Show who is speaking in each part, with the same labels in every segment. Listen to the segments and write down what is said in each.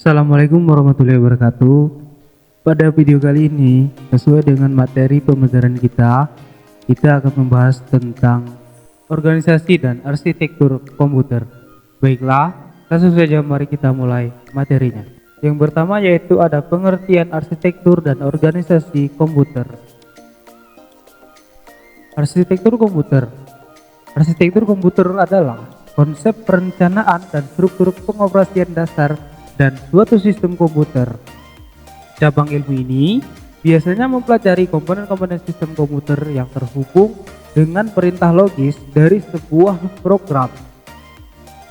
Speaker 1: Assalamualaikum warahmatullahi wabarakatuh. Pada video kali ini, sesuai dengan materi pembelajaran kita akan membahas tentang organisasi dan arsitektur komputer. Baiklah, langsung saja mari kita mulai materinya. Yang pertama yaitu ada pengertian arsitektur dan organisasi komputer. Arsitektur komputer. Arsitektur komputer adalah konsep perencanaan dan struktur pengoperasian dasar dan suatu sistem komputer. Cabang ilmu ini biasanya mempelajari komponen-komponen sistem komputer yang terhubung dengan perintah logis dari sebuah program.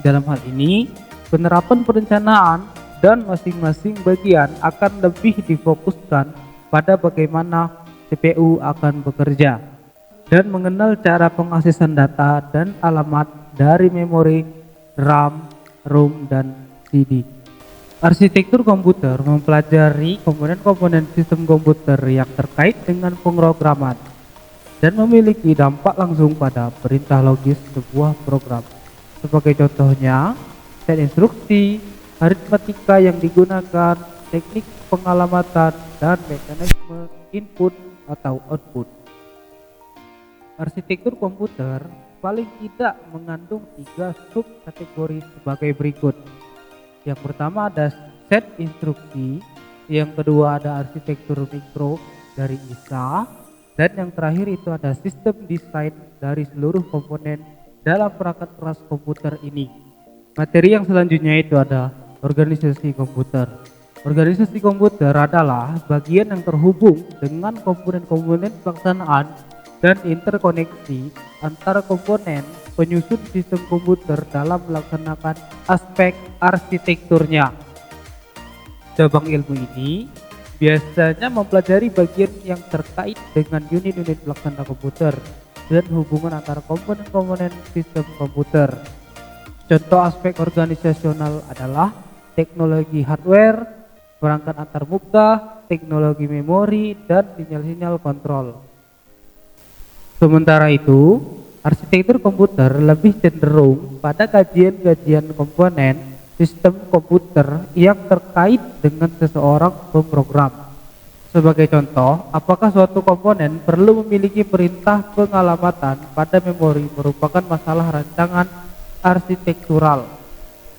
Speaker 1: Dalam hal ini, penerapan perencanaan dan masing-masing bagian akan lebih difokuskan pada bagaimana CPU akan bekerja dan mengenal cara pengaksesan data dan alamat dari memori, RAM, ROM, dan CD. Arsitektur komputer mempelajari komponen-komponen sistem komputer yang terkait dengan pemrograman dan memiliki dampak langsung pada perintah logis sebuah program. Sebagai contohnya, set instruksi, aritmatika yang digunakan, teknik pengalamatan, dan mekanisme input atau output. Arsitektur komputer paling tidak mengandung 3 subkategori sebagai berikut. Yang pertama ada set instruksi, yang kedua ada arsitektur mikro dari ISA, dan yang terakhir itu ada sistem desain dari seluruh komponen dalam perangkat keras komputer ini. Materi yang selanjutnya itu ada organisasi komputer. Organisasi komputer adalah bagian yang terhubung dengan komponen-komponen pelaksanaan dan interkoneksi antara komponen penyusun sistem komputer dalam melaksanakan aspek arsitekturnya. Cabang ilmu ini biasanya mempelajari bagian yang terkait dengan unit-unit pelaksana komputer dan hubungan antara komponen-komponen sistem komputer. Contoh aspek organisasional adalah teknologi hardware, perangkat antarmuka, teknologi memori, dan sinyal-sinyal kontrol. Sementara itu, arsitektur komputer lebih cenderung pada kajian-kajian komponen sistem komputer yang terkait dengan seseorang pemrogram. Sebagai contoh, apakah suatu komponen perlu memiliki perintah pengalamatan pada memori merupakan masalah rancangan arsitektural.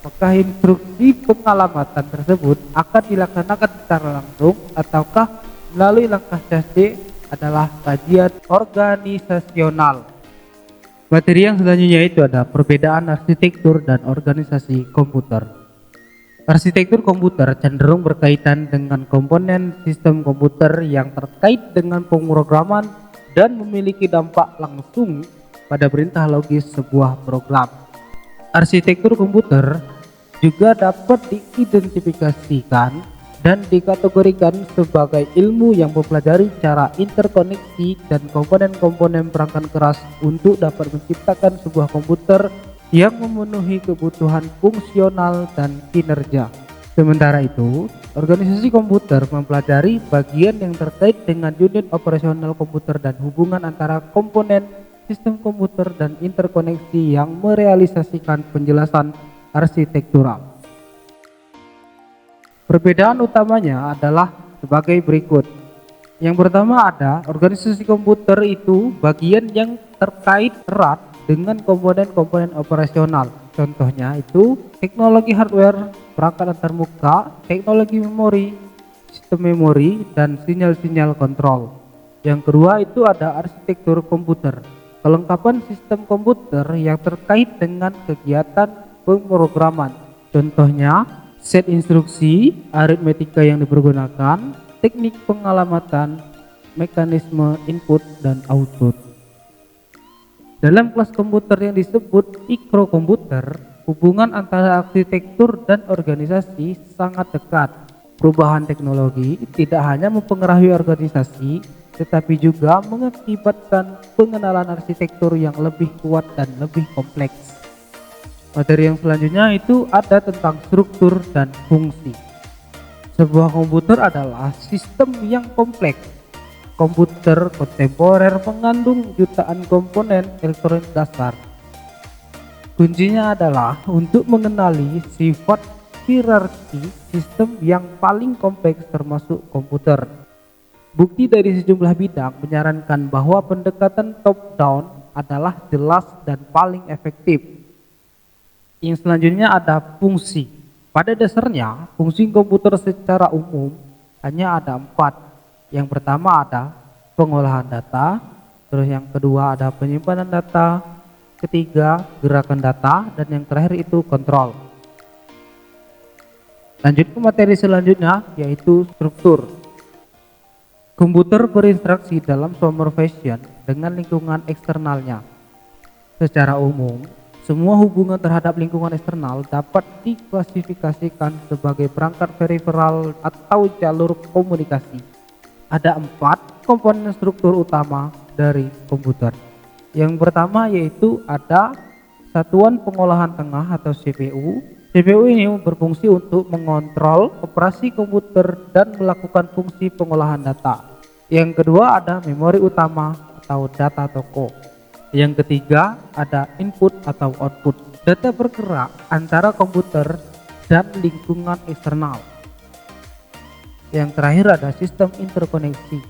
Speaker 1: Maka instruksi pengalamatan tersebut akan dilaksanakan secara langsung ataukah melalui langkah C adalah kajian organisasional. Materi yang selanjutnya itu ada perbedaan arsitektur dan organisasi komputer. Arsitektur komputer cenderung berkaitan dengan komponen sistem komputer yang terkait dengan pemrograman dan memiliki dampak langsung pada perintah logis sebuah program. Arsitektur komputer juga dapat diidentifikasikan dan dikategorikan sebagai ilmu yang mempelajari cara interkoneksi dan komponen-komponen perangkat keras untuk dapat menciptakan sebuah komputer yang memenuhi kebutuhan fungsional dan kinerja. Sementara itu, organisasi komputer mempelajari bagian yang terkait dengan unit operasional komputer dan hubungan antara komponen sistem komputer dan interkoneksi yang merealisasikan penjelasan arsitektural. Perbedaan utamanya adalah sebagai berikut. Yang pertama ada organisasi komputer itu bagian yang terkait erat dengan komponen-komponen operasional. Contohnya itu teknologi hardware, perangkat antarmuka, teknologi memori, sistem memori, dan sinyal-sinyal kontrol. Yang kedua itu ada arsitektur komputer, kelengkapan sistem komputer yang terkait dengan kegiatan pemrograman. Contohnya set instruksi, aritmatika yang dipergunakan, teknik pengalamatan, mekanisme input dan output. Dalam kelas komputer yang disebut mikrokomputer, hubungan antara arsitektur dan organisasi sangat dekat. Perubahan teknologi tidak hanya mempengaruhi organisasi, tetapi juga mengakibatkan pengenalan arsitektur yang lebih kuat dan lebih kompleks. Materi yang selanjutnya itu ada tentang struktur dan fungsi. Sebuah komputer adalah sistem yang kompleks. Komputer kontemporer mengandung jutaan komponen elektronik dasar. Kuncinya adalah untuk mengenali sifat hierarki sistem yang paling kompleks termasuk komputer. Bukti dari sejumlah bidang menyarankan bahwa pendekatan top down adalah jelas dan paling efektif. Yang selanjutnya ada fungsi. Pada dasarnya, fungsi komputer secara umum hanya ada 4. Yang pertama ada pengolahan data, terus yang kedua ada penyimpanan data, ketiga gerakan data, dan yang terakhir itu kontrol. Lanjut ke materi selanjutnya, yaitu struktur. Komputer berinteraksi dalam suatu fashion dengan lingkungan eksternalnya. Secara umum, semua hubungan terhadap lingkungan eksternal dapat diklasifikasikan sebagai perangkat peripheral atau jalur komunikasi. Ada 4 komponen struktur utama dari komputer. Yang pertama yaitu ada satuan pengolahan tengah atau CPU. CPU ini berfungsi untuk mengontrol operasi komputer dan melakukan fungsi pengolahan data. Yang kedua ada memori utama atau data toko. Yang ketiga ada input atau output. Data bergerak antara komputer dan lingkungan eksternal. Yang terakhir ada sistem interkoneksi.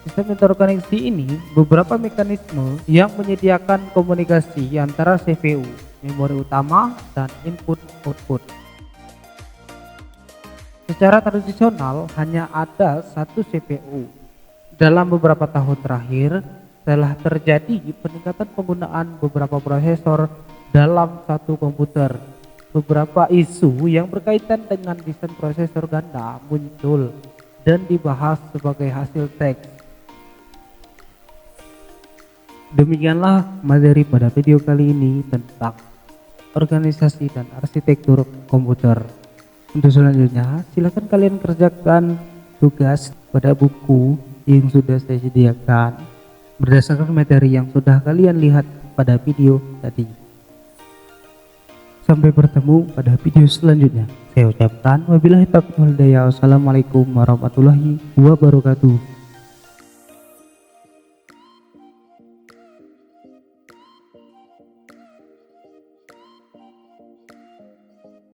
Speaker 1: Sistem interkoneksi ini beberapa mekanisme yang menyediakan komunikasi antara CPU, memori utama, dan input-output. Secara tradisional hanya ada satu CPU. Dalam beberapa tahun terakhir telah terjadi peningkatan penggunaan beberapa prosesor dalam satu komputer. Beberapa isu yang berkaitan dengan desain prosesor ganda muncul dan dibahas sebagai hasil teks. Demikianlah materi pada video kali ini tentang organisasi dan arsitektur komputer. Untuk selanjutnya, silakan kalian kerjakan tugas pada buku yang sudah saya sediakan berdasarkan materi yang sudah kalian lihat pada video tadi. Sampai bertemu pada video selanjutnya. Saya ucapkan wabillahi taufiq wal hidayah. Wassalamualaikum warahmatullahi wabarakatuh.